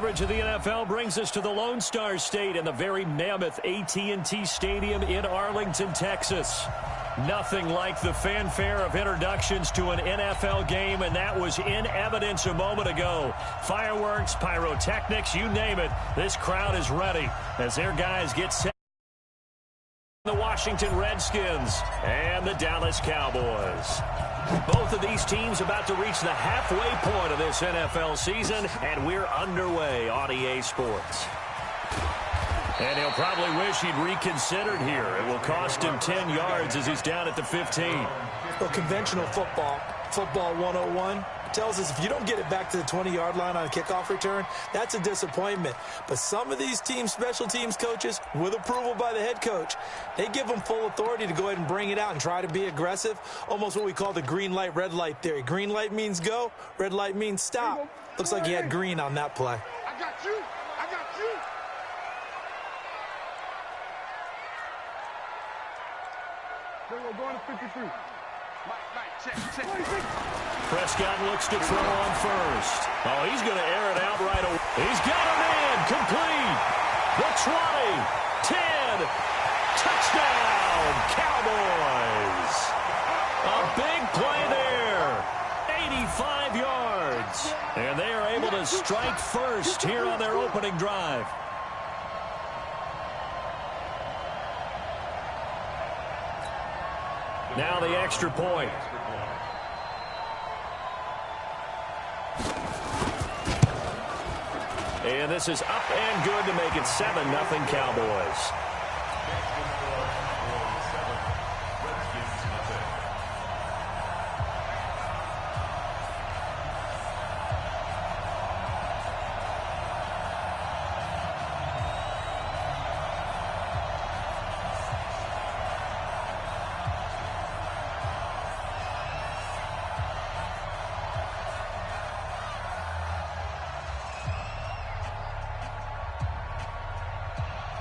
coverage of the NFL brings us to the Lone Star State and the very mammoth AT&T Stadium in Arlington, Texas. Nothing like the fanfare of introductions to an NFL game, and that was in evidence a moment ago. Fireworks, pyrotechnics, you name it. This crowd is ready as their guys get set. The Washington Redskins and the Dallas Cowboys. Both of these teams about to reach the halfway point of this NFL season, and we're underway on EA Sports. And he'll probably wish he'd reconsidered here. It will cost him 10 yards as he's down at the 15. Well, conventional football 101, tells us if you don't get it back to the 20-yard line on a kickoff return, that's a disappointment. But some of these teams, special teams coaches, with approval by the head coach, they give them full authority to go ahead and bring it out and try to be aggressive, almost what we call the green light, red light theory. Green light means go, red light means stop. Looks like he had green on that play. I got you. We're going to 53. Check. Prescott looks to throw on first. Oh, he's going to air it out right away. He's got a man complete. The 20, 10, touchdown, Cowboys. A big play there. 85 yards. And they are able to strike first here on their opening drive. Now the extra point. And this is up and good to make it 7-0 Cowboys.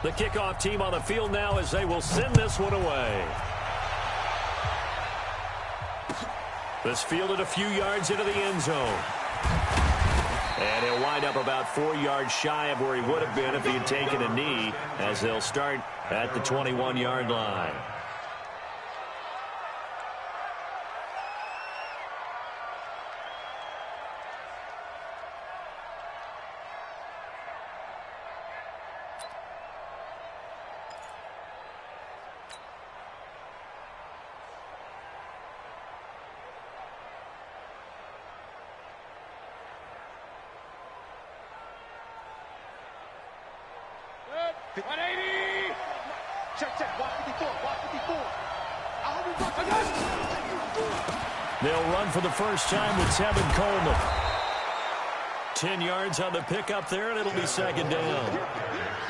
The kickoff team on the field now as they will send this one away. This fielded a few yards into the end zone. And he'll wind up about 4 yards shy of where he would have been if he had taken a knee, as they'll start at the 21-yard line. They'll run for the first time with Tevin Coleman. 10 yards on the pickup there, and it'll be second down.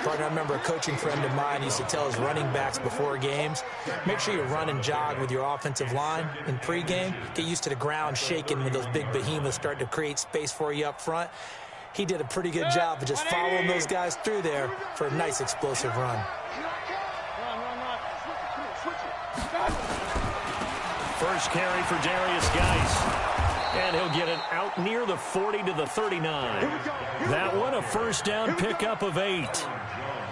Partner, I remember a coaching friend of mine used to tell his running backs before games, make sure you run and jog with your offensive line in pregame. Get used to the ground shaking when those big behemoths start to create space for you up front. He did a pretty good job of just following those guys through there for a nice explosive run. First carry for Darius Geis. And he'll get it out near the 40 to the 39. That one a first down pickup of 8.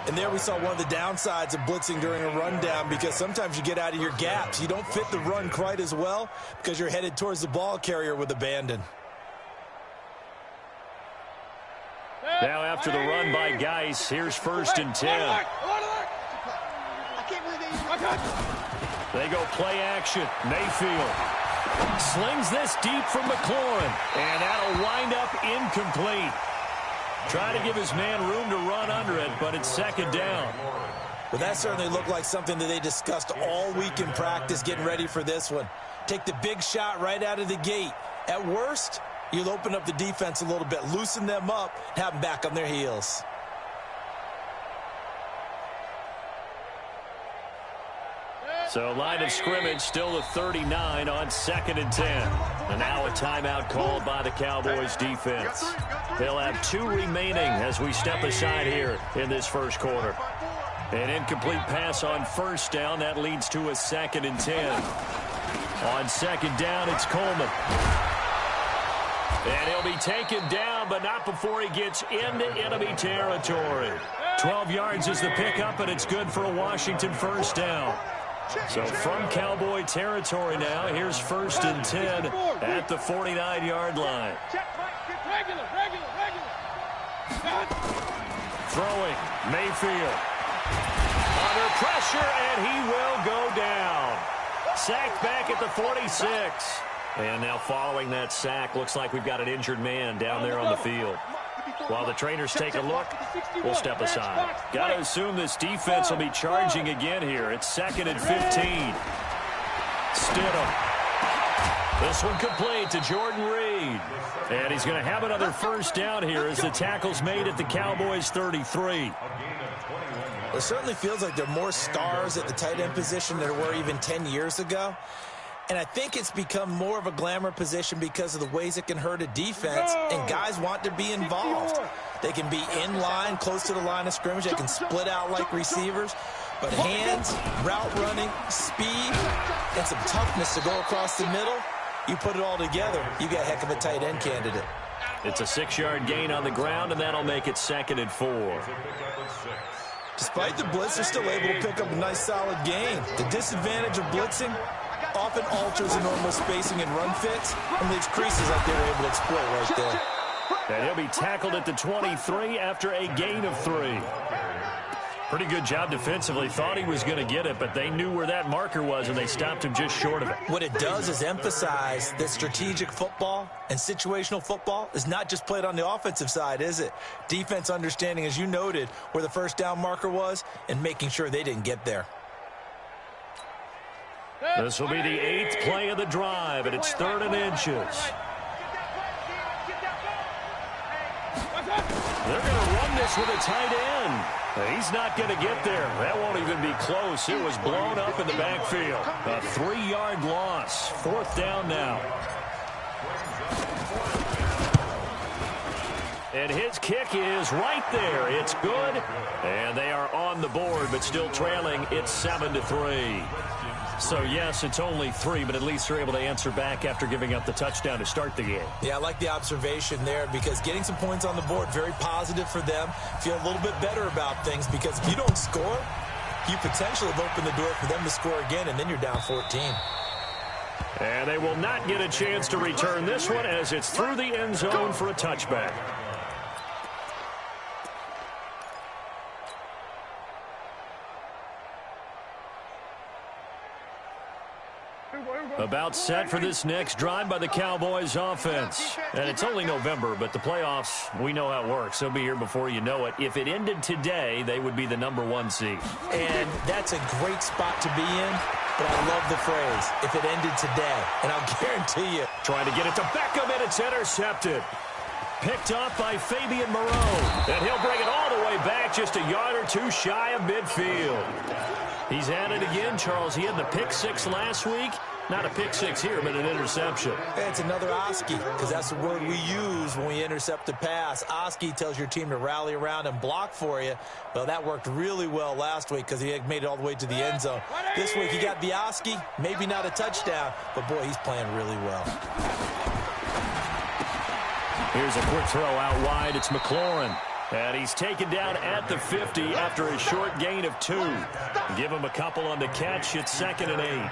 And there we saw one of the downsides of blitzing during a rundown, because sometimes you get out of your gaps. You don't fit the run quite as well because you're headed towards the ball carrier with abandon. Now after the run by Geis, here's first and 10. They go play action. Mayfield slings this deep from McLaurin, and that'll wind up incomplete. Try to give his man room to run under it, but it's second down. Well, that certainly looked like something that they discussed all week in practice getting ready for this one. Take the big shot right out of the gate. At worst, you'll open up the defense a little bit, loosen them up, and have them back on their heels. So line of scrimmage still the 39 on second and 10. And now a timeout called by the Cowboys defense. They'll have 2 remaining as we step aside here in this first quarter. An incomplete pass on first down. That leads to a second and 10. On second down, it's Coleman. And he'll be taken down, but not before he gets into enemy territory. 12 yards is the pickup, and it's good for a Washington first down. So from Cowboy territory now, here's 1st and 10 at the 49-yard line. Throwing, Mayfield. Under pressure, and he will go down. Sacked back at the 46. And now following that sack, looks like we've got an injured man down there on the field. While the trainers take a look, we'll step aside. Got to assume this defense will be charging again here. It's 2nd and 15. Stidham. This one complete to Jordan Reed. And he's going to have another first down here as the tackle's made at the Cowboys' 33. It certainly feels like there are more stars at the tight end position than there were even 10 years ago. And I think it's become more of a glamour position because of the ways it can hurt a defense, and guys want to be involved. They can be in line, close to the line of scrimmage. They can split out like receivers. But hands, route running, speed, and some toughness to go across the middle, you put it all together, you got a heck of a tight end candidate. It's a 6-yard gain on the ground, and that'll make it 2nd and 4. Despite the blitz, they're still able to pick up a nice, solid gain. The disadvantage of blitzing often alters the normal spacing and run fits and leaves creases like they were able to exploit right there. And he'll be tackled at the 23 after a gain of 3. Pretty good job defensively. Thought he was going to get it, but they knew where that marker was, and they stopped him just short of it. What it does is emphasize that strategic football and situational football is not just played on the offensive side, is it? Defense understanding, as you noted, where the first down marker was and making sure they didn't get there. This will be the 8th play of the drive, and it's 3rd and inches. They're going to run this with a tight end. He's not going to get there. That won't even be close. It was blown up in the backfield. A 3-yard loss. 4th down now. And his kick is right there. It's good. And they are on the board, but still trailing. It's 7-3. So, yes, it's only 3, but at least they're able to answer back after giving up the touchdown to start the game. Yeah, I like the observation there because getting some points on the board, very positive for them. Feel a little bit better about things because if you don't score, you potentially have opened the door for them to score again, and then you're down 14. And they will not get a chance to return this one as it's through the end zone for a touchback. About set for this next drive by the Cowboys offense. And it's only November, but the playoffs, we know how it works. They'll be here before you know it. If it ended today, they would be the #1 seed. And that's a great spot to be in, but I love the phrase, if it ended today. And I'll guarantee you. Trying to get it to Beckham, and it's intercepted. Picked off by Fabian Moreau. And he'll bring it all the way back, just a yard or two shy of midfield. He's at it again, Charles. He had the pick 6 last week. Not a pick 6 here, but an interception. It's another Oski, because that's the word we use when we intercept a pass. Oski tells your team to rally around and block for you. Well, that worked really well last week because he had made it all the way to the end zone. This week he got the Oski, maybe not a touchdown, but boy, he's playing really well. Here's a quick throw out wide. It's McLaurin. And he's taken down at the 50 after a short gain of 2. Give him a couple on the catch. It's 2nd and 8.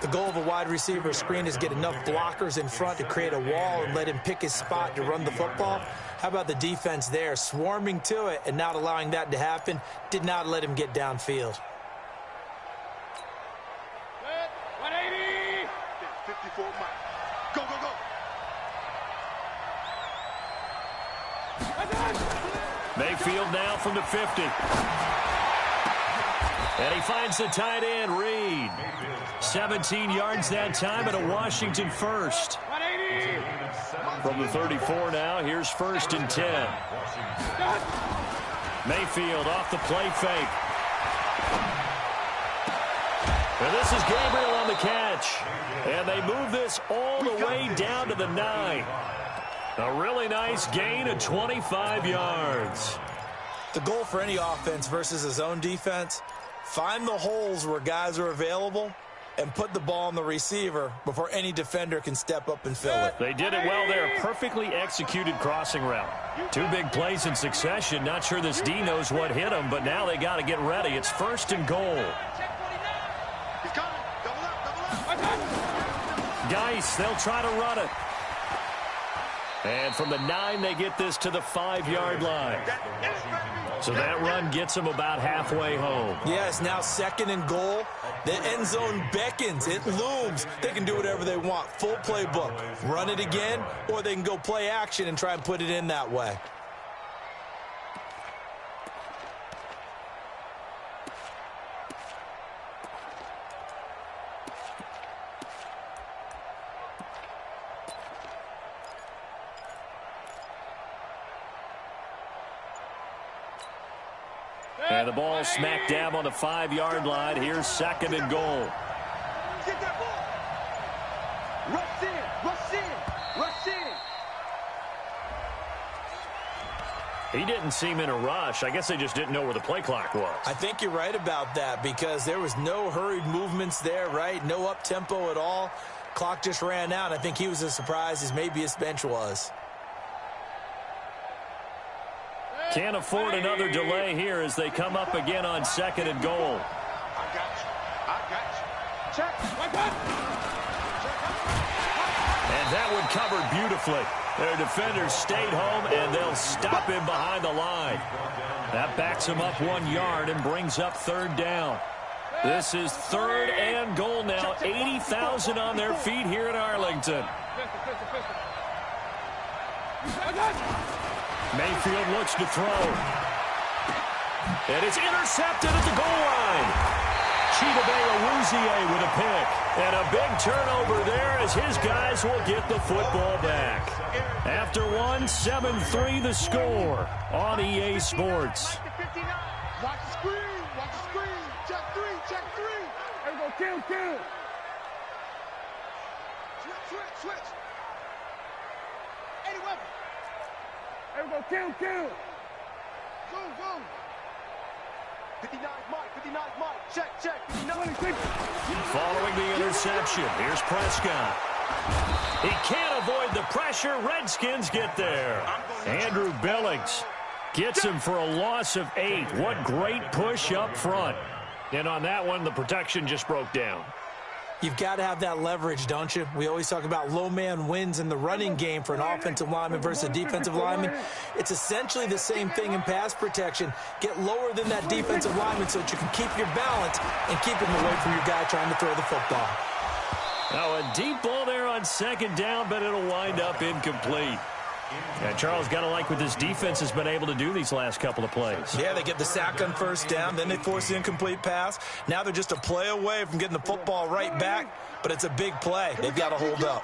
The goal of a wide receiver screen is get enough blockers in front to create a wall and let him pick his spot to run the football. How about the defense there, swarming to it and not allowing that to happen? Did not let him get downfield. 180. 54. Go, go, go. Mayfield now from the 50. And he finds the tight end, Reed. 17 yards that time and a Washington first. 180. From the 34 now, here's 1st and 10. Mayfield off the play fake. And this is Gabriel on the catch. And they move this all the way down to the 9. A really nice gain of 25 yards. The goal for any offense versus his own defense, find the holes where guys are available and put the ball on the receiver before any defender can step up and fill it. They did it well there. Perfectly executed crossing route. 2 big plays in succession. Not sure this D knows what hit him, but now they got to get ready. It's 1st and goal. He's coming. Double up. Geis, they'll try to run it. And from the 9, they get this to the 5-yard line. So that run gets them about halfway home. Yeah, it's now 2nd and goal. The end zone beckons. It looms. They can do whatever they want. Full playbook. Run it again, or they can go play action and try and put it in that way. And the ball smack dab on the 5-yard line. Here's 2nd and goal. Get that ball. Rush in. Rush in. Rush in. He didn't seem in a rush. I guess they just didn't know where the play clock was. I think you're right about that because there was no hurried movements there, right? No up-tempo at all. Clock just ran out. I think he was as surprised as maybe his bench was. Can't afford another delay here as they come up again on 2nd and goal. I got you. I got you. Check. And that one covered beautifully. Their defenders stayed home, and they'll stop him behind the line. That backs him up 1 yard and brings up 3rd down. This is 3rd and goal now. 80,000 on their feet here in Arlington. Mayfield looks to throw. And it's intercepted at the goal line. Chidobe with a pick. And a big turnover there as his guys will get the football back. After 1, 7-3 the score on EA Sports. Watch the screen. Watch the screen. Check 3. Check 3. There we go. Kill. Switch. Any weapon. There we go. Kill. Go. 59 Mike. Check. 59. Following the interception, here's Prescott. He can't avoid the pressure. Redskins get there. Andrew Billings gets him for a loss of 8. What great push up front. And on that one, the protection just broke down. You've got to have that leverage, don't you? We always talk about low man wins in the running game for an offensive lineman versus a defensive lineman. It's essentially the same thing in pass protection. Get lower than that defensive lineman so that you can keep your balance and keep him away from your guy trying to throw the football. Now a deep ball there on 2nd down, but it'll wind up incomplete. Yeah, Charles, got to like what this defense has been able to do these last couple of plays. Yeah, they get the sack on 1st down, then they force the incomplete pass. Now they're just a play away from getting the football right back, but it's a big play. They've got to hold up.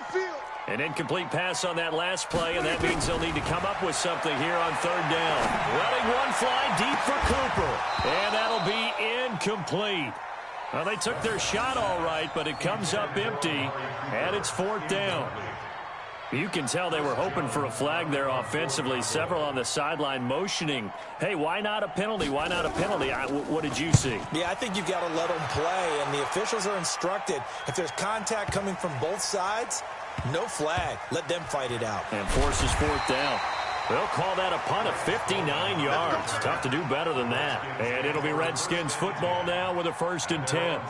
An incomplete pass on that last play, and that means they'll need to come up with something here on 3rd down. Letting one fly deep for Cooper, and that'll be incomplete. Well, they took their shot all right, but it comes up empty, and it's 4th down. You can tell they were hoping for a flag there offensively. Several on the sideline motioning, hey, why not a penalty? Why not a penalty? What did you see? Yeah, I think you've got to let them play, and the officials are instructed. If there's contact coming from both sides, no flag. Let them fight it out. And forces 4th down. They'll call that a punt of 59 yards. Tough to do better than that. And it'll be Redskins football now with a 1st and 10.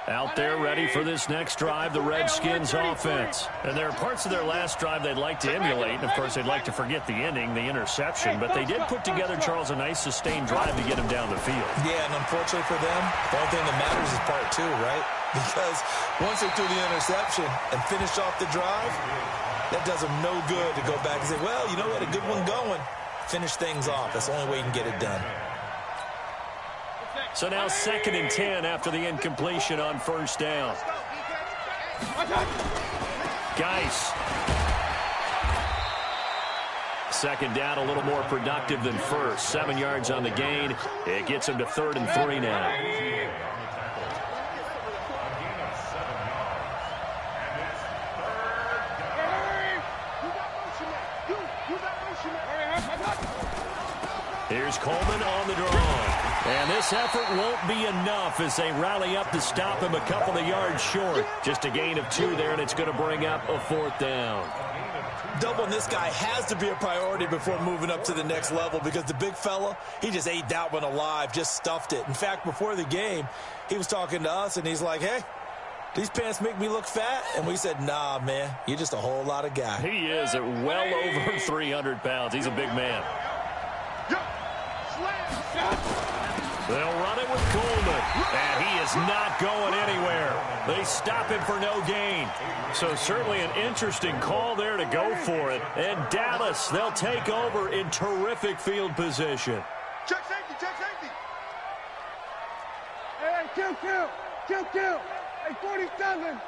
Out there ready for this next drive, the Redskins offense. And there are parts of their last drive they'd like to emulate. And, of course, they'd like to forget the ending, the interception. But they did put together, Charles, a nice sustained drive to get him down the field. Yeah, and unfortunately for them, the only thing that matters is part 2, right? Because once they threw the interception and finished off the drive, that does them no good to go back and say, well, you know, we had a good one going. Finish things off. That's the only way you can get it done. So now 2nd and 10 after the incompletion on 1st down. Geis. 2nd down, a little more productive than 1st. 7 yards on the gain. It gets him to 3rd and 3 now. Here's Coleman on the draw. And this effort won't be enough as they rally up to stop him a couple of yards short. Just a gain of 2 there, and it's going to bring up a 4th down. Doubling this guy has to be a priority before moving up to the next level because the big fella, he just ate that one alive, just stuffed it. In fact, before the game, he was talking to us, and he's like, hey, these pants make me look fat? And we said, nah, man, you're just a whole lot of guy. He is at well over 300 pounds. He's a big man. They'll run it with Coleman, and he is not going anywhere. They stop him for no gain. So certainly an interesting call there to go for it. And Dallas, they'll take over in terrific field position. Check safety, check safety. Hey, kill. Hey, 47.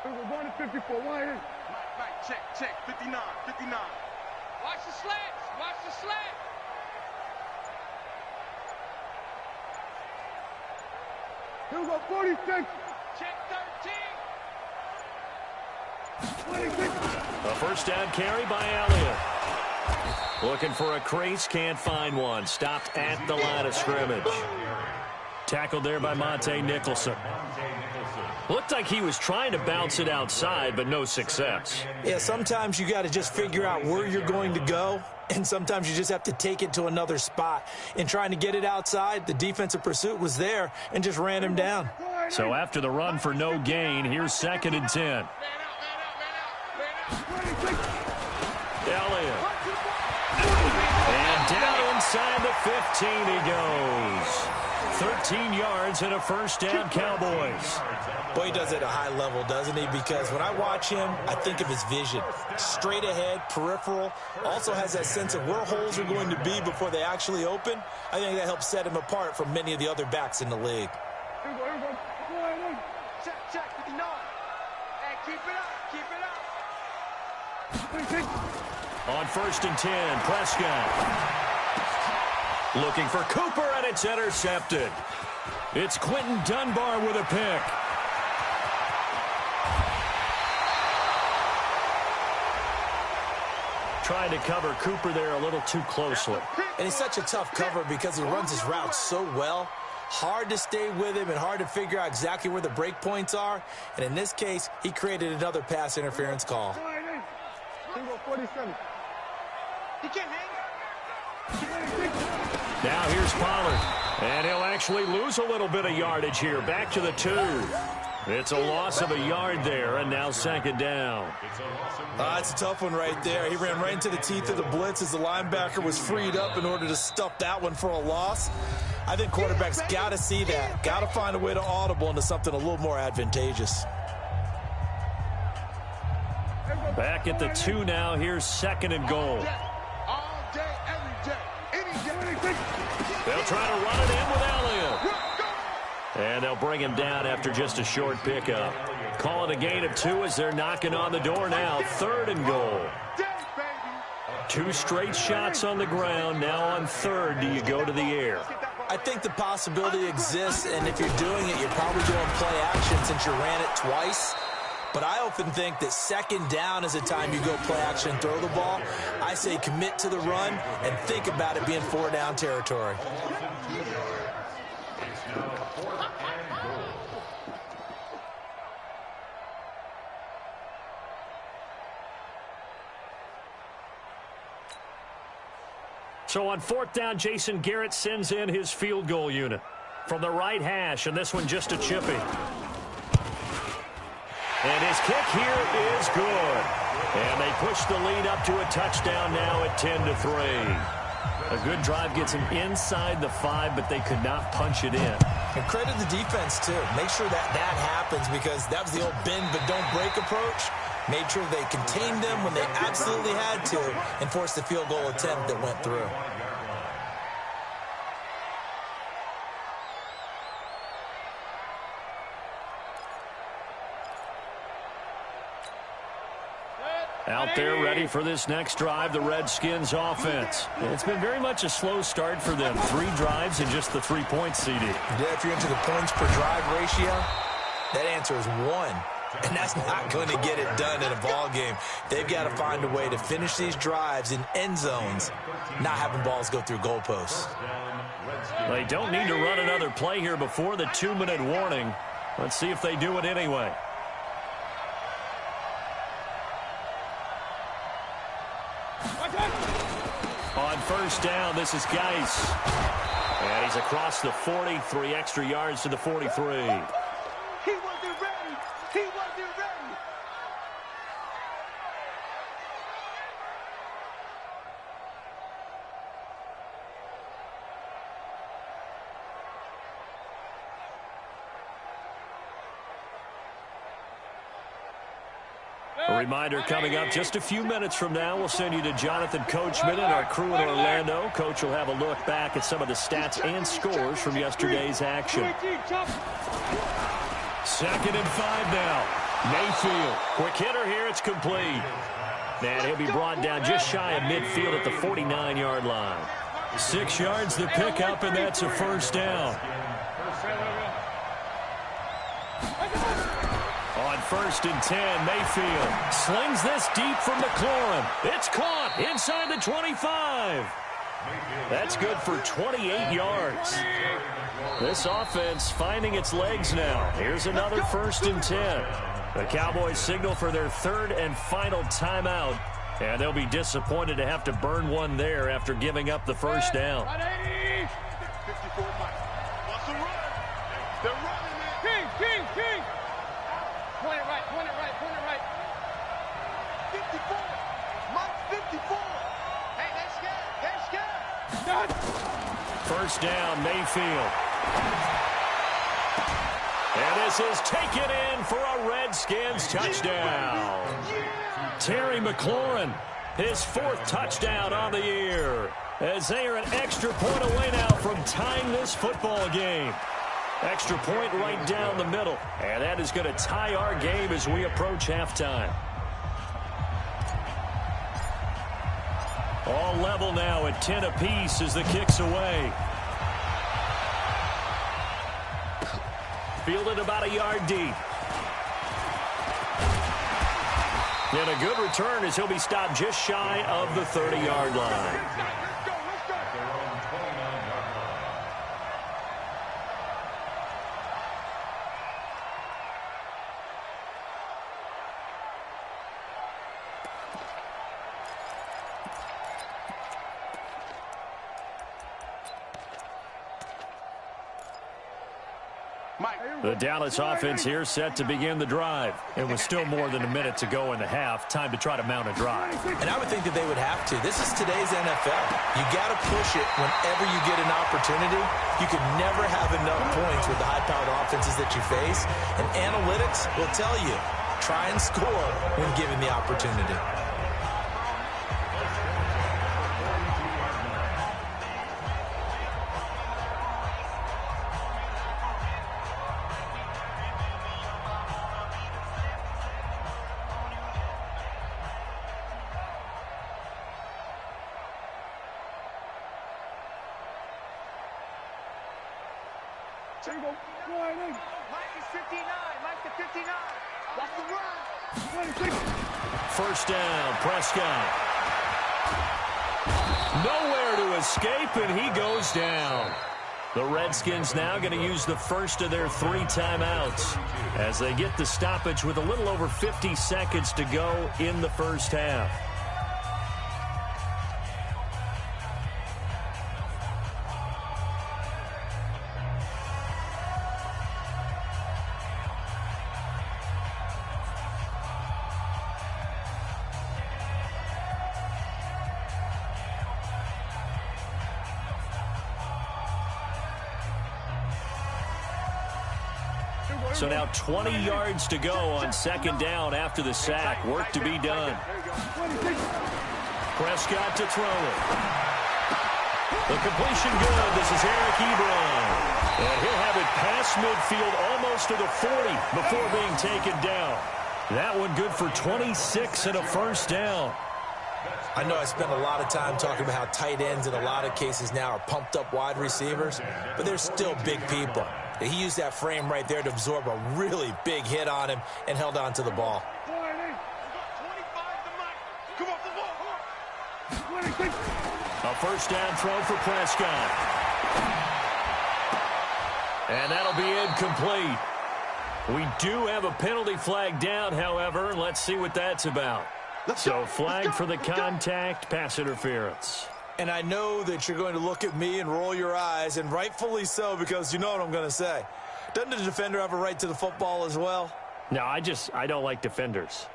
We're going to 54. Right, check. 59. Watch the slats. Here we go, 46. Check 13. 26. A first down carry by Elliott. Looking for a crease, can't find one. Stopped at the line of scrimmage. Tackled there by Monte Nicholson. Looked like he was trying to bounce it outside, but no success. Yeah, sometimes you got to just figure out where you're going to go, and sometimes you just have to take it to another spot. In trying to get it outside, the defensive pursuit was there and just ran him down. So after the run for no gain, here's 2nd and 10. Elliott. And down inside the 15 he goes. 13 yards and a first down, Cowboys. Boy, he does it at a high level, doesn't he? Because when I watch him, I think of his vision. Straight ahead, peripheral. Also has that sense of where holes are going to be before they actually open. I think that helps set him apart from many of the other backs in the league. Here we go. Check, 59. Hey, keep it up. On 1st and 10, Prescott. Looking for Cooper, and it's intercepted. It's Quentin Dunbar with a pick. Trying to cover Cooper there a little too closely. And he's such a tough cover because he runs his route so well. Hard to stay with him and hard to figure out exactly where the break points are. And in this case, he created another pass interference call. 47. He can't hang. Now here's Pollard. And he'll actually lose a little bit of yardage here. Back to the 2. It's a loss of a yard there, and now 2nd down. It's a tough one right there. He ran right into the teeth of the blitz as the linebacker was freed up in order to stuff that one for a loss. I think quarterbacks got to see that. Got to find a way to audible into something a little more advantageous. Back at the 2 now. Here's 2nd and goal. All day, every day, any day. They'll try to run it in with Elliott. And they'll bring him down after just a short pickup. Call it a gain of 2 as they're knocking on the door now. 3rd and goal. 2 straight shots on the ground. Now on 3rd, do you go to the air? I think the possibility exists, and if you're doing it, you're probably doing play action since you ran it twice. But I often think that 2nd down is a time you go play action and throw the ball. I say commit to the run and think about it being 4-down territory. So on 4th down, Jason Garrett sends in his field goal unit from the right hash, and this one just a chippy. And his kick here is good. And they push the lead up to a touchdown now at 10-3. A good drive gets them inside the 5, but they could not punch it in. And credit the defense, too. Make sure that happens because that was the old bend but don't break approach. Made sure they contained them when they absolutely had to and forced the field goal attempt that went through. Out there ready for this next drive, the Redskins offense. It's been very much a slow start for them. 3 drives and just the 3 points, CD. Yeah, if you're into the points per drive ratio, That answer is 1. And that's not going to get it done in a ball game. They've got to find a way to finish these drives in end zones, not having balls go through goalposts. They don't need to run another play here before the 2-minute warning. Let's see if they do it anyway. On first down, this is Geis. And he's across the 40, 3 extra yards to the 43. He wasn't ready. He wasn't ready. A reminder coming up just a few minutes from now. We'll send you to Jonathan Coachman and our crew in Orlando. Coach will have a look back at some of the stats and scores from yesterday's action. 2nd and 5 now. Mayfield. Quick hitter here. It's complete. And he'll be brought down just shy of midfield at the 49-yard line. 6 yards the pickup, and that's a first down. On 1st and 10, Mayfield slings this deep from McLaurin. It's caught inside the 25. That's good for 28 yards. This offense finding its legs now. Here's another 1st and 10. The Cowboys signal for their 3rd and final timeout, and they'll be disappointed to have to burn one there after giving up the first down. 54 Mike. What's the run? They're running it. King. Point it right, point it right, point it right. 54. Mike, 54. Hey, they're scared. First down, Mayfield. And this is taken in for a Redskins touchdown. Terry McLaurin, his 4th touchdown on the year, as they are an extra point away now from tying this football game. Extra point right down the middle, and that is going to tie our game as we approach halftime. All level now at 10 apiece as the kick's away. Fielded about a yard deep. And a good return as he'll be stopped just shy of the 30-yard line. The Dallas offense here set to begin the drive. And with still more than a minute to go in the half, time to try to mount a drive. And I would think that they would have to. This is today's NFL. You got to push it whenever you get an opportunity. You can never have enough points with the high-powered offenses that you face. And analytics will tell you, try and score when given the opportunity. Mike is 59. Mike to 59. What's the run? First down, Prescott. Nowhere to escape, and he goes down. The Redskins now going to use the first of their 3 timeouts as they get the stoppage with a little over 50 seconds to go in the first half. So now 20 yards to go on 2nd down after the sack. Work to be done. Prescott to throw it. The completion good. This is Eric Ebron. And he'll have it past midfield almost to the 40 before being taken down. That one good for 26 and a first down. I know I spent a lot of time talking about how tight ends in a lot of cases now are pumped up wide receivers, but they're still big people. He used that frame right there to absorb a really big hit on him and held on to the ball. A first down throw for Prescott. And that'll be incomplete. We do have a penalty flag down, however. Let's see what that's about. So flag for the contact, pass interference. And I know that you're going to look at me and roll your eyes, and rightfully so, because you know what I'm going to say. Doesn't the defender have a right to the football as well? No, I don't like defenders.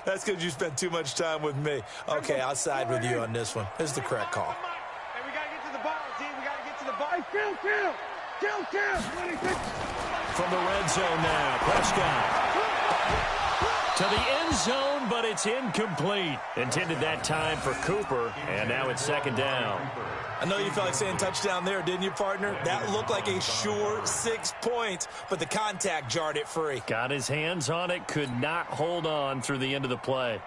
That's because you spent too much time with me. Okay, I'll side with you on this one. This is the correct call. Hey, we got to get to the ball, team. We got to get to the ball. Hey, kill. From the red zone now, Prescott. To the end zone, but it's incomplete. Intended that time for Cooper, and now it's second down. I know you felt like saying touchdown there, didn't you, partner? That looked like a sure 6 points, but the contact jarred it free. Got his hands on it, could not hold on through the end of the play.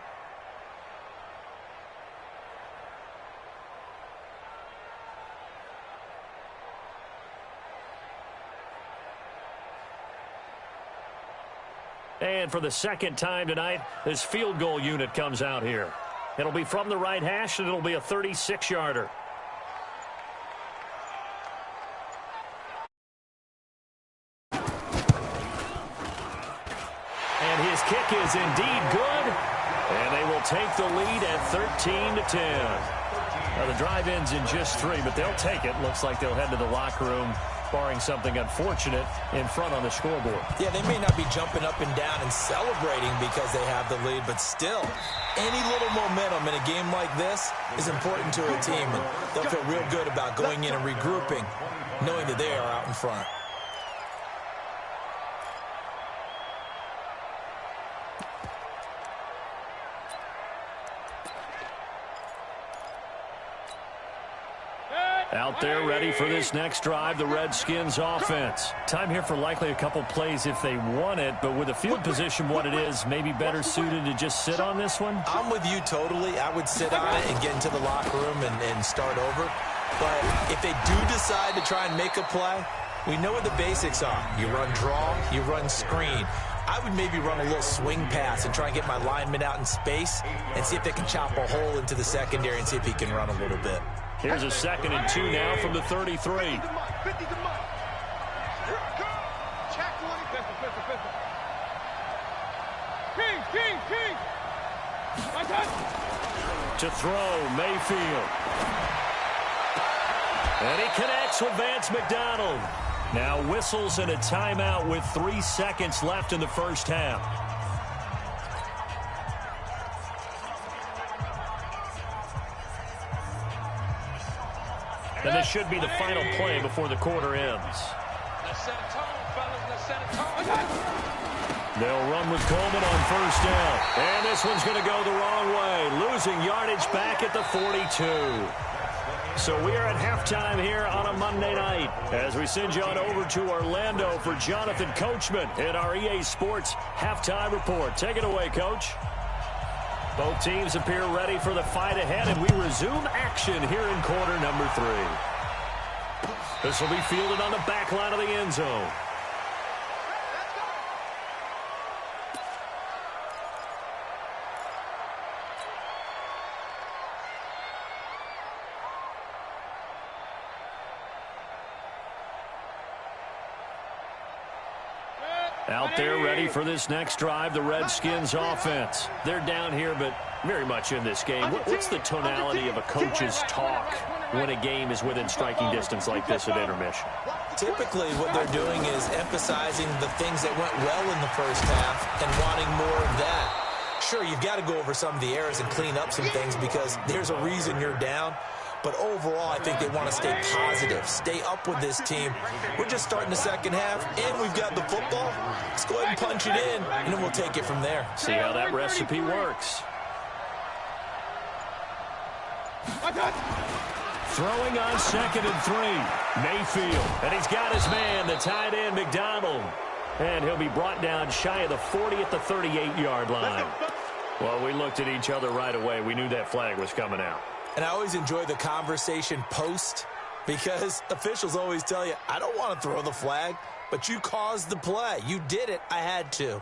And for the second time tonight, this field goal unit comes out here. It'll be from the right hash, and it'll be a 36-yarder. And his kick is indeed good, and they will take the lead at 13-10. Now, the drive ends in just 3, but they'll take it. Looks like they'll head to the locker room, barring something unfortunate in front on the scoreboard. Yeah, they may not be jumping up and down and celebrating because they have the lead, but still, any little momentum in a game like this is important to a team, and they'll feel real good about going in and regrouping, knowing that they are out in front. Out there ready for this next drive, the Redskins offense. Time here for likely a couple plays if they want it, but with the field position what it is, maybe better suited to just sit on this one? I'm with you totally. I would sit on it and get into the locker room and start over. But if they do decide to try and make a play, we know what the basics are. You run draw, you run screen. I would maybe run a little swing pass and try and get my lineman out in space and see if they can chop a hole into the secondary and see if he can run a little bit. Here's a 2nd and 2 now from the 33. To throw, Mayfield. And he connects with Vance McDonald. Now whistles and a timeout with 3 seconds left in the first half. And this should be the final play before the quarter ends. Let's set a tone, fellas. Let's set a tone. They'll run with Coleman on first down. And this one's going to go the wrong way. Losing yardage back at the 42. So we are at halftime here on a Monday night as we send you on over to Orlando for Jonathan Coachman in our EA Sports Halftime Report. Take it away, Coach. Both teams appear ready for the fight ahead, and we resume action here in quarter number 3. This will be fielded on the back line of the end zone. Out there ready for this next drive, the Redskins offense. They're down here, but very much in this game. What's the tonality of a coach's talk when a game is within striking distance like this at intermission? Typically, what they're doing is emphasizing the things that went well in the first half and wanting more of that. Sure, you've got to go over some of the errors and clean up some things because there's a reason you're down. But overall, I think they want to stay positive, stay up with this team. We're just starting the second half, and we've got the football. Let's go ahead and punch it in, and then we'll take it from there. See how that recipe works. Throwing on 2nd and 3. Mayfield, and he's got his man, the tight end, McDonald. And he'll be brought down shy of the 40 at the 38-yard line. Well, we looked at each other right away. We knew that flag was coming out. And I always enjoy the conversation post Because officials always tell you, I don't want to throw the flag, but you caused the play. You did it. I had to.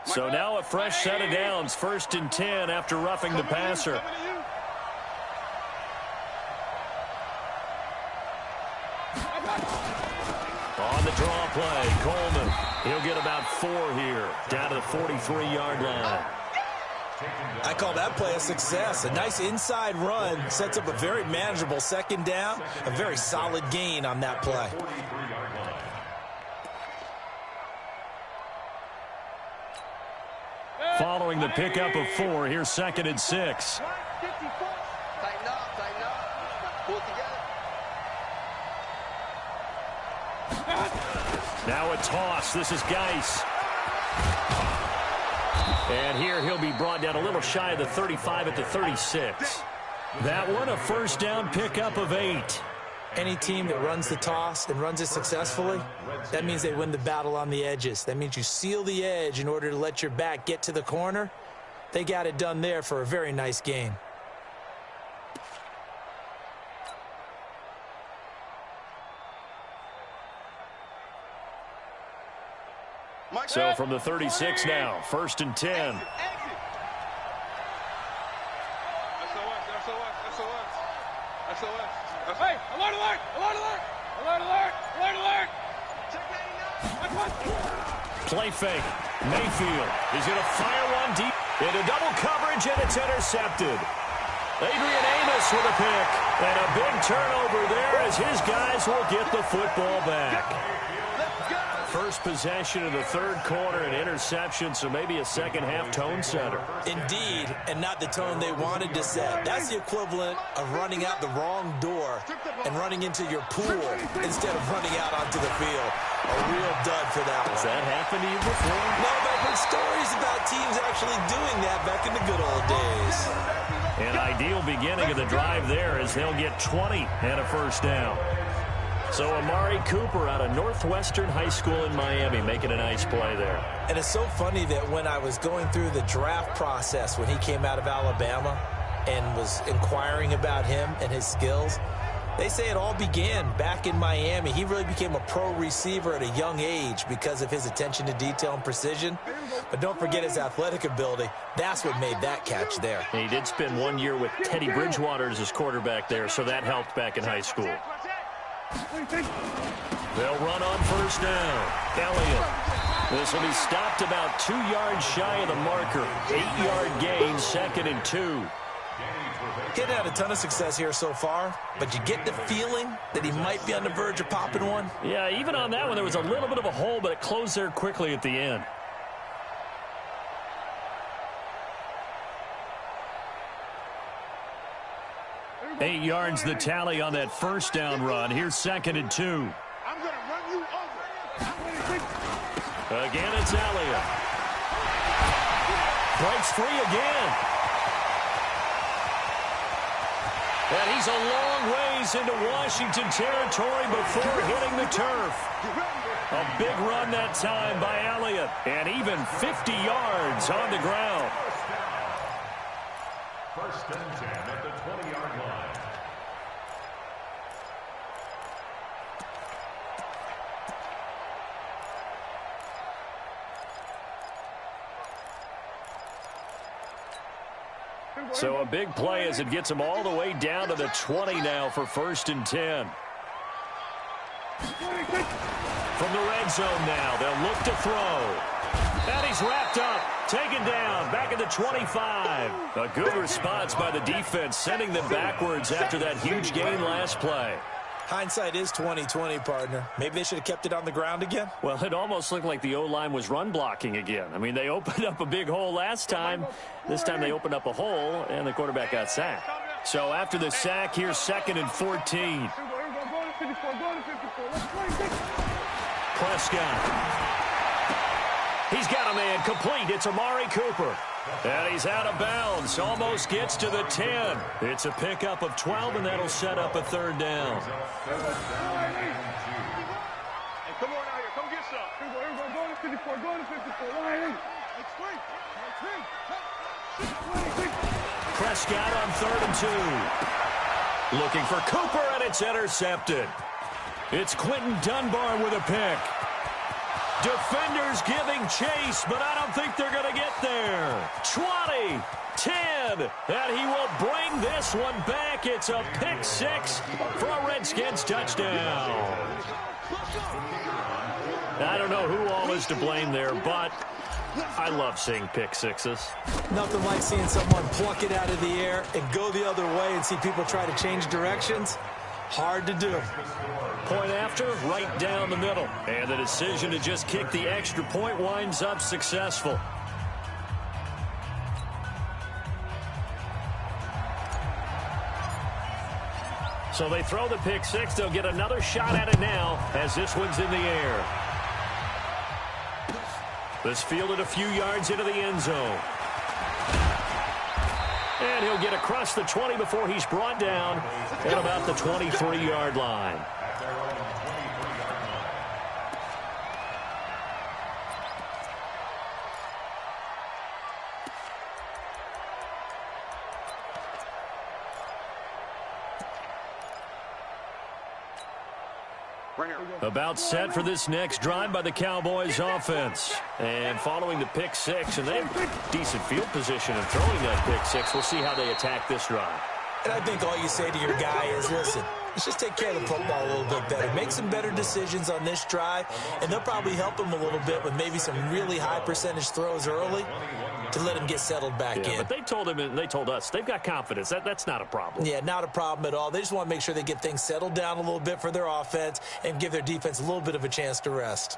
So now a fresh set of downs, 1st and 10 after roughing the passer. On the draw play, Coleman. He'll get about 4 here, down to the 43-yard line. I call that play a success. A nice inside run sets up a very manageable 2nd down, a very solid gain on that play. Following the pickup of 4, here's 2nd and 6. Tighten up, tighten up. Pull together. Now a toss. This is Geis. And here he'll be brought down a little shy of the 35 at the 36. That one a 1st down pickup of 8. Any team that runs the toss and runs it successfully, that means they win the battle on the edges. That means you seal the edge in order to let your back get to the corner. They got it done there for a very nice gain. So from the 36 now, 1st and 10. SOS. Hey, alert, alert, alert, alert, alert, alert, alert, alert. Play fake. Mayfield is going to fire one deep into double coverage, and it's intercepted. Adrian Amos with a pick, and a big turnover there as his guys will get the football back. First possession of the 3rd quarter, an interception, so maybe a second-half tone setter. Indeed, and not the tone they wanted to set. That's the equivalent of running out the wrong door and running into your pool instead of running out onto the field. A real dud for that one. Has that happened to you before? No, but I've heard stories about teams actually doing that back in the good old days. An ideal beginning of the drive there as they'll get 20 and a 1st down. So Amari Cooper out of Northwestern High School in Miami making a nice play there. And it's so funny that when I was going through the draft process when he came out of Alabama and was inquiring about him and his skills, they say it all began back in Miami. He really became a pro receiver at a young age because of his attention to detail and precision. But don't forget his athletic ability. That's what made that catch there. And he did spend 1 year with Teddy Bridgewater as his quarterback there, so that helped back in high school. They'll run on 1st down. Elliott. This will be stopped about 2 yards shy of the marker. 8-yard gain, 2nd and 2. He's had a ton of success here so far, but you get the feeling that he might be on the verge of popping one. Yeah, even on that one, there was a little bit of a hole, but it closed there quickly at the end. Eight yards the tally on that 1st down run. Here's 2nd and 2. I'm going to run you over. Again, it's Elliott. Breaks free again. And he's a long ways into Washington territory before hitting the turf. A big run that time by Elliott. And even 50 yards on the ground. 1st and 10 at the 20-yard line. So a big play as it gets him all the way down to the 20 now for 1st and 10. From the red zone now, they'll look to throw. And he's wrapped up, taken down, back at the 25. A good response by the defense, sending them backwards after that huge gain last play. Hindsight is 20/20, partner. Maybe they should have kept it on the ground again. Well, it almost looked like the O-line was run blocking again. I mean, they opened up a big hole last time. This time they opened up a hole, and the quarterback got sacked. So after the sack, here's 2nd and 14. Prescott. He's got a man complete. It's Amari Cooper. And he's out of bounds. Almost gets to the 10. It's a pickup of 12, and that'll set up a 3rd down. Hey, come on out here. Come get some. Go to 54. Go to 54. Prescott on 3rd and 2. Looking for Cooper, and it's intercepted. It's Quentin Dunbar with a pick. Defenders giving chase, but I don't think they're going to get there. 20, 10, and he will bring this one back. It's a pick six for a Redskins touchdown. I don't know who all is to blame there, but I love seeing pick sixes. Nothing like seeing someone pluck it out of the air and go the other way and see people try to change directions. Hard to do. Point after, right down the middle. And the decision to just kick the extra point winds up successful. So they throw the pick six. They'll get another shot at it now as this one's in the air. This fielded a few yards into the end zone. And he'll get across the 20 before he's brought down at about the 23-yard line. About set for this next drive by the Cowboys offense. And following the pick six, and they have decent field position and throwing that pick six. We'll see how they attack this drive. And I think all you say to your guy is, listen, let's just take care of the football a little bit better. Make some better decisions on this drive, and they'll probably help him a little bit with maybe some really high percentage throws early to let him get settled back in. But they told him and they told us they've got confidence. That's not a problem. Yeah, not a problem at all. They just want to make sure they get things settled down a little bit for their offense and give their defense a little bit of a chance to rest.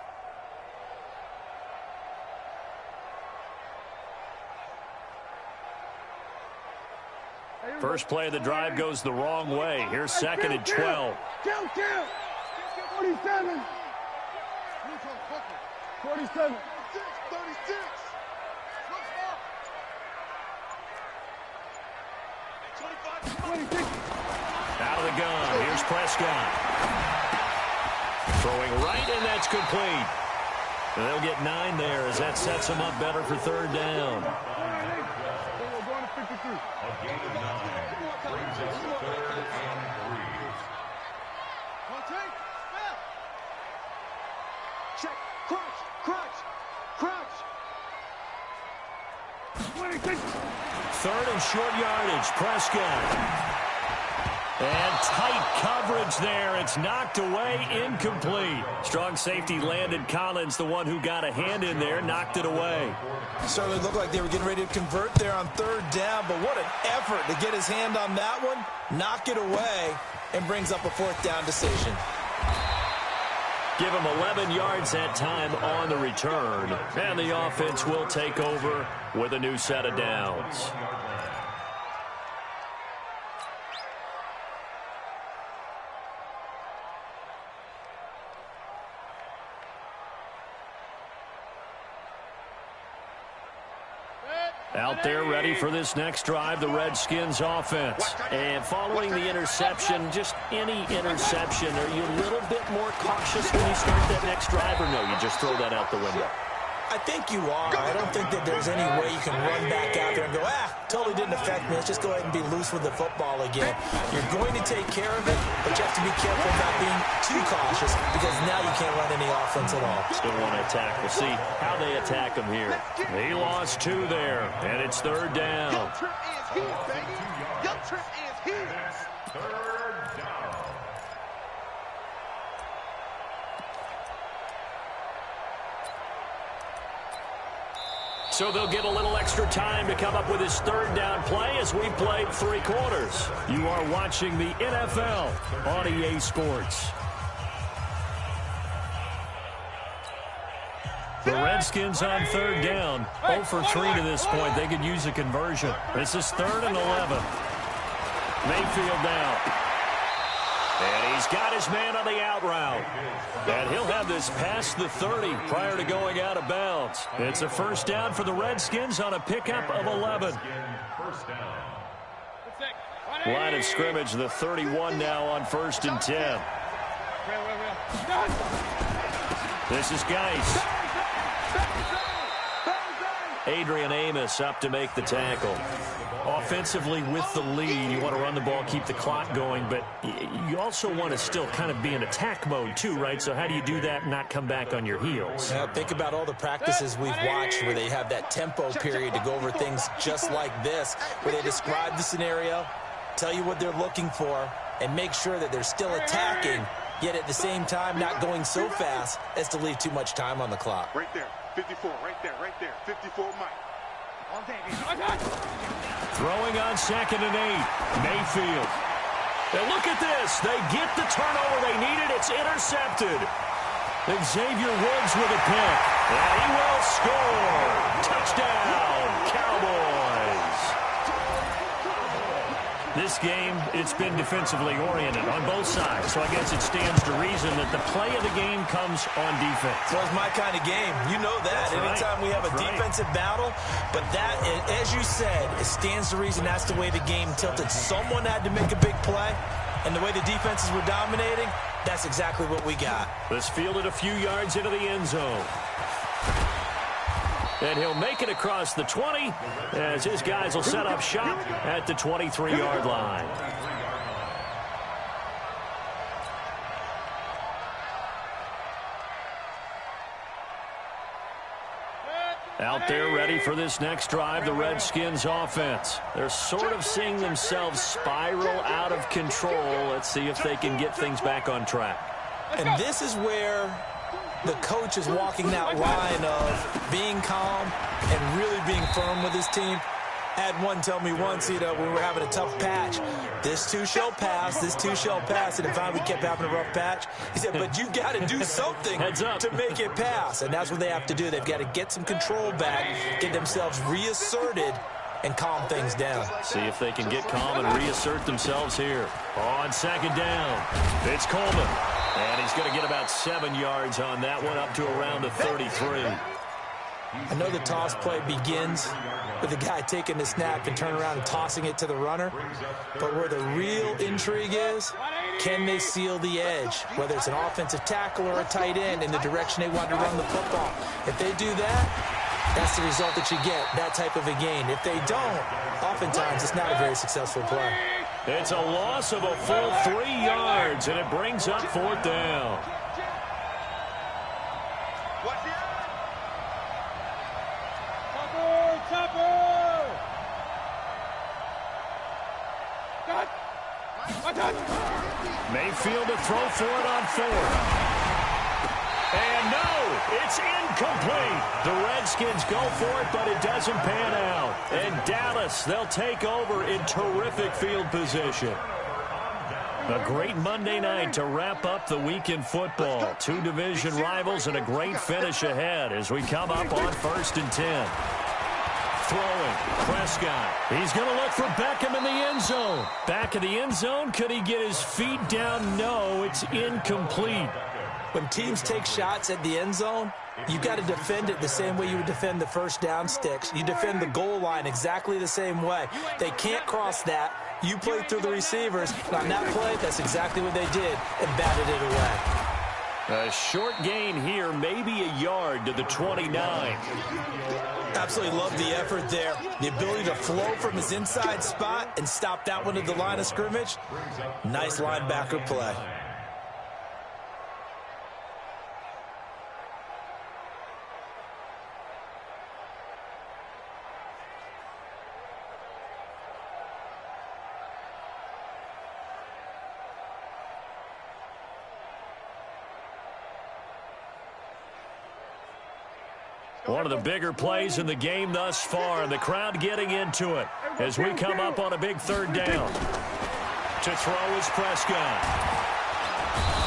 First play of the drive goes the wrong way. Here's second and 12. 47. 47. 36. Out of the gun. Here's Prescott. Throwing right, and that's complete. And they'll get 9 there as that sets them up better for third down. Check. Crunch. 26. Third and short yardage. Prescott. And tight coverage there. It's knocked away, incomplete. Strong safety landed Collins, the one who got a hand in there, knocked it away. Certainly looked like they were getting ready to convert there on third down, but what an effort to get his hand on that one, knock it away, and brings up a fourth down decision. Give him 11 yards that time on the return. And the offense will take over with a new set of downs. Out there ready for this next drive, the Redskins offense. And following the interception, just any interception, are you a little bit more cautious when you start that next drive, or no, you just throw that out the window? I think you are. I don't think that there's any way you can run back out there and go, totally didn't affect me. Let's just go ahead and be loose with the football again. You're going to take care of it, but you have to be careful about being too cautious because now you can't run any offense at all. Still want to attack. We'll see how they attack him here. He lost 2 there, and it's third down. Your trip is here, baby. Your trip is here. Third down. So they'll get a little extra time to come up with his third down play as we played 3 quarters. You are watching the NFL on EA Sports. The Redskins on third down, 0 for 3 to this point. They could use a conversion. This is 3rd and 11. Mayfield now. And he's got his man on the out route. And he'll have this past the 30 prior to going out of bounds. It's a first down for the Redskins on a pickup of 11. Line of scrimmage, the 31 now on 1st and 10. This is Geis. Adrian Amos up to make the tackle. Offensively with the lead, you want to run the ball, keep the clock going, but you also want to still kind of be in attack mode too, right? So how do you do that and not come back on your heels? Yeah, think about all the practices we've watched where they have that tempo period to go over things just like this, where they describe the scenario, tell you what they're looking for, and make sure that they're still attacking, yet at the same time not going so fast as to leave too much time on the clock. Right there, 54, right there, 54 Mike. Throwing on 2nd and 8. Mayfield. And look at this. They get the turnover they needed. It's intercepted. Xavier Woods with a pick. And he will score. Touchdown, Cowboys. This game, it's been defensively oriented on both sides. So I guess it stands to reason that the play of the game comes on defense. So it's my kind of game. You know that. That's Anytime we have a defensive battle, but that, as you said, it stands to reason that's the way the game tilted. Someone had to make a big play, and the way the defenses were dominating, that's exactly what we got. This fielded a few yards into the end zone. And he'll make it across the 20 as his guys will set up shop at the 23-yard line. Out there ready for this next drive, the Redskins offense. They're sort of seeing themselves spiral out of control. Let's see if they can get things back on track. And this is where the coach is walking that line of being calm and really being firm with his team. I had one tell me once, when we were having a tough patch, this too shall pass, this too shall pass, and finally we kept having a rough patch. He said, but you got to do something to make it pass, and that's what they have to do. They've got to get some control back, get themselves reasserted, and calm things down. See if they can get calm and reassert themselves here. On 2nd down, it's Coleman. And he's going to get about 7 yards on that one, up to around the 33. I know the toss play begins with the guy taking the snap and turning around and tossing it to the runner. But where the real intrigue is, can they seal the edge, whether it's an offensive tackle or a tight end, in the direction they want to run the football? If they do that, that's the result that you get, that type of a gain. If they don't, oftentimes it's not a very successful play. It's a loss of a full 3 yards, and it brings up 4th down. Mayfield to throw for it on 4th. And no, it's incomplete. The Redskins go for it, but it doesn't pan out. And Dallas, they'll take over in terrific field position. A great Monday night to wrap up the week in football. 2 division rivals and a great finish ahead as we come up on 1st and 10. Throwing, Prescott. He's going to look for Beckham in the end zone. Back in the end zone, could he get his feet down? No, it's incomplete. When teams take shots at the end zone, you got to defend it the same way you would defend the first down sticks. You defend the goal line exactly the same way. They can't cross that. You play through the receivers. And on that play, that's exactly what they did, and batted it away. A short gain here, maybe a yard to the 29. Absolutely love the effort there. The ability to flow from his inside spot and stop that one at the line of scrimmage. Nice linebacker play. One of the bigger plays in the game thus far, and the crowd getting into it as we come up on a big 3rd down. To throw is Prescott.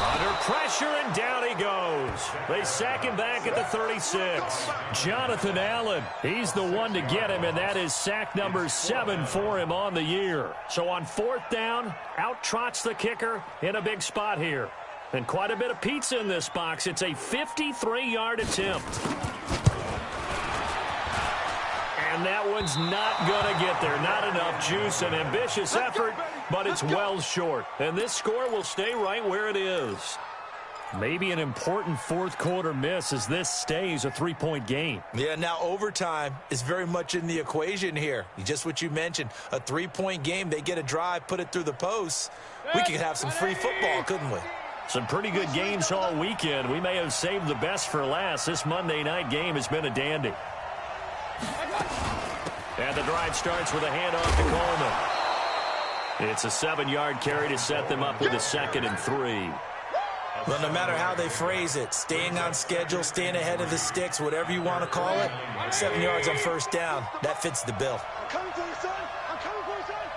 Under pressure, and down he goes. They sack him back at the 36. Jonathan Allen, he's the one to get him, and that is sack number 7 for him on the year. So on 4th down, out trots the kicker in a big spot here. And quite a bit of pizza in this box. It's a 53-yard attempt. And that one's not going to get there. Not enough juice. An ambitious effort, but it's well short. And this score will stay right where it is. Maybe an important fourth-quarter miss as this stays a three-point game. Yeah, now overtime is very much in the equation here. Just what you mentioned, a three-point game. They get a drive, put it through the posts. We could have some free football, couldn't we? Some pretty good games all weekend. We may have saved the best for last. This Monday night game has been a dandy. And the drive starts with a handoff to Coleman. It's a 7-yard carry to set them up with a 2nd and 3. Well, no matter how they phrase it, staying on schedule, staying ahead of the sticks, whatever you want to call it, 7 yards on first down, that fits the bill. I'm coming for you, son. I'm coming for you, son.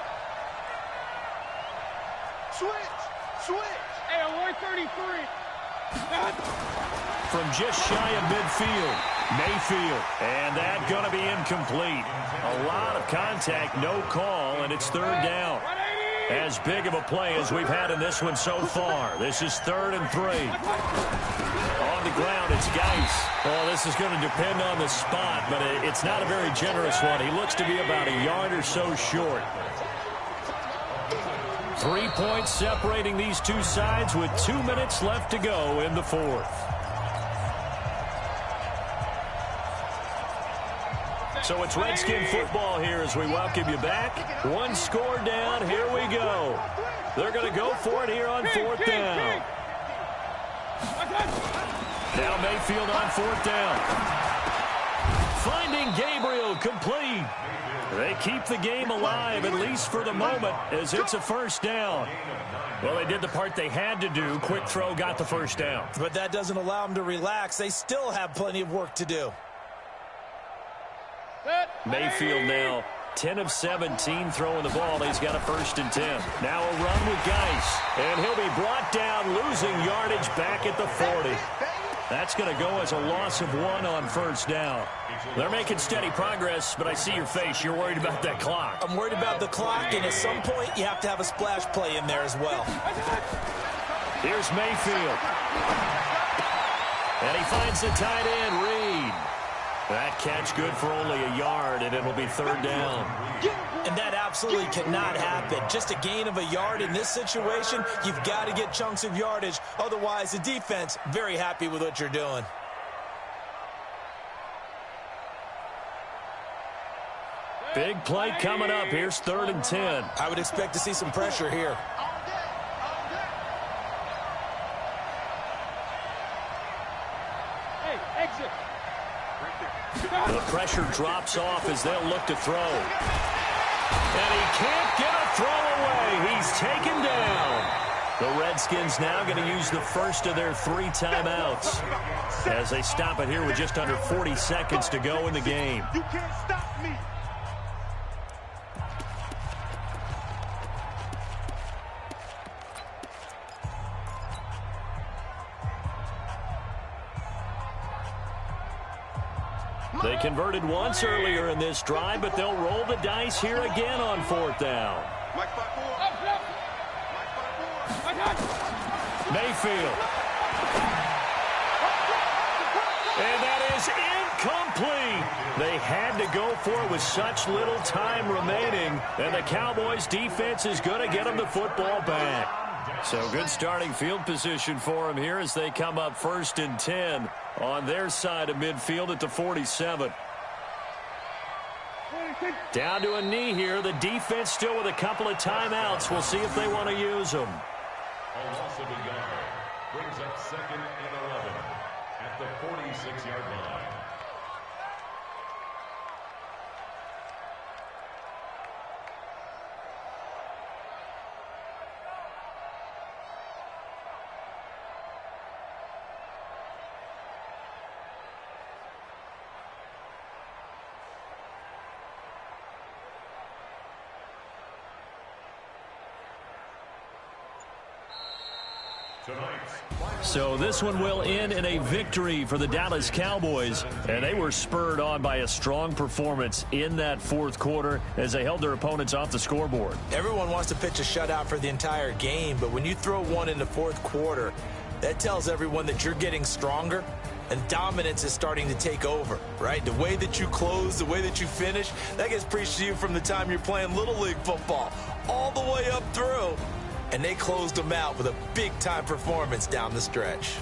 Switch. Hey, I'm 33. From just shy of midfield, Mayfield. And that going to be incomplete. A lot of contact, no call, and it's 3rd down. As big of a play as we've had in this one so far. This is 3rd and 3. On the ground, it's Geis. Well, this is going to depend on the spot, but it's not a very generous one. He looks to be about a yard or so short. 3 points separating these two sides with 2 minutes left to go in the fourth. So it's Redskin football here as we welcome you back. 1 score down. Here we go. They're going to go for it here on 4th down. Now Mayfield on 4th down. Finding Gabriel complete. They keep the game alive, at least for the moment, as it's a 1st down. Well, they did the part they had to do. Quick throw got the 1st down. But that doesn't allow them to relax. They still have plenty of work to do. Mayfield now 10 of 17 throwing the ball. He's got a 1st and 10. Now a run with Geis. And he'll be brought down, losing yardage back at the 40. That's going to go as a loss of 1 on 1st down. They're making steady progress, but I see your face. You're worried about that clock. I'm worried about the clock, and at some point you have to have a splash play in there as well. Here's Mayfield. And he finds the tight end, Reed. That catch good for only a yard, and it'll be 3rd down. And that absolutely cannot happen. Just a gain of a yard in this situation, you've got to get chunks of yardage. Otherwise, the defense, very happy with what you're doing. Big play coming up. Here's 3rd and 10. I would expect to see some pressure here. Hey, exit. The pressure drops off as they'll look to throw. And he can't get a throw away. He's taken down. The Redskins now going to use the first of their 3 timeouts as they stop it here with just under 40 seconds to go in the game. You can't stop me. They converted once earlier in this drive, but they'll roll the dice here again on 4th down. Mayfield. And that is incomplete. They had to go for it with such little time remaining, and the Cowboys defense is going to get them the football back. So good starting field position for them here as they come up 1st and 10 on their side of midfield at the 47. Down to a knee here. The defense still with a couple of timeouts. We'll see if they want to use them. A loss of a yard brings up 2nd and 11 at the 46-yard line. So this one will end in a victory for the Dallas Cowboys, and they were spurred on by a strong performance in that 4th quarter as they held their opponents off the scoreboard. Everyone wants to pitch a shutout for the entire game, but when you throw one in the 4th quarter, that tells everyone that you're getting stronger and dominance is starting to take over, right? The way that you close, the way that you finish, that gets preached to you from the time you're playing Little League football all the way up through. and they closed them out with a big-time performance down the stretch.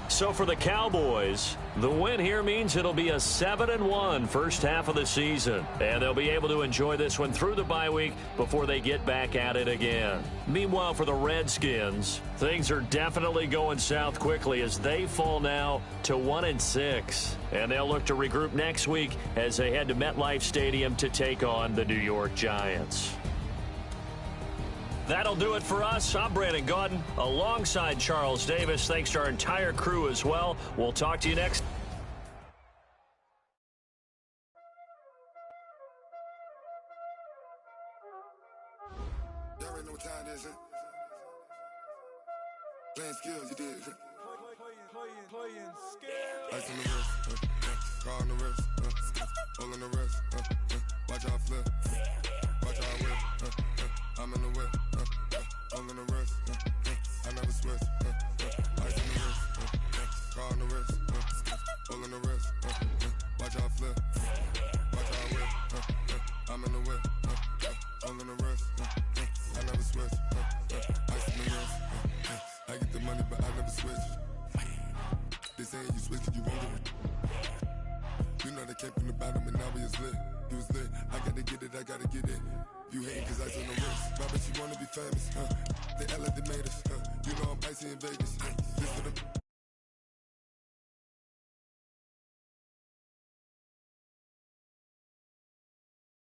So for the Cowboys, the win here means it'll be a 7-1 first half of the season. And they'll be able to enjoy this one through the bye week before they get back at it again. Meanwhile, for the Redskins, things are definitely going south quickly as they fall now to 1-6. And they'll look to regroup next week as they head to MetLife Stadium to take on the New York Giants. That'll do it for us. I'm Brandon Gaudin alongside Charles Davis. Thanks to our entire crew as well. We'll talk to you next. Y'all already know what time it is, huh? Playing skills, you did. Playing skills. Ice on the wrist, car on the wrist, hole in the wrist, watch out flip, watch out whip, I'm in the whip, hole in the wrist, I never switch, ice on the wrist, car on the wrist, hole in the wrist, watch out flip, watch out whip, I'm in the whip, hole in the wrist, I never switch, ice on the wrist, I get the money but I never switch. They saying you switch it, you won't get it. You know they came from the bottom and now we is lit. You was lit, I gotta get it, I gotta get it. You hating cause ice on the wrist. Robert, you wanna be famous, They L like they made us, You know I'm icy in Vegas, This for the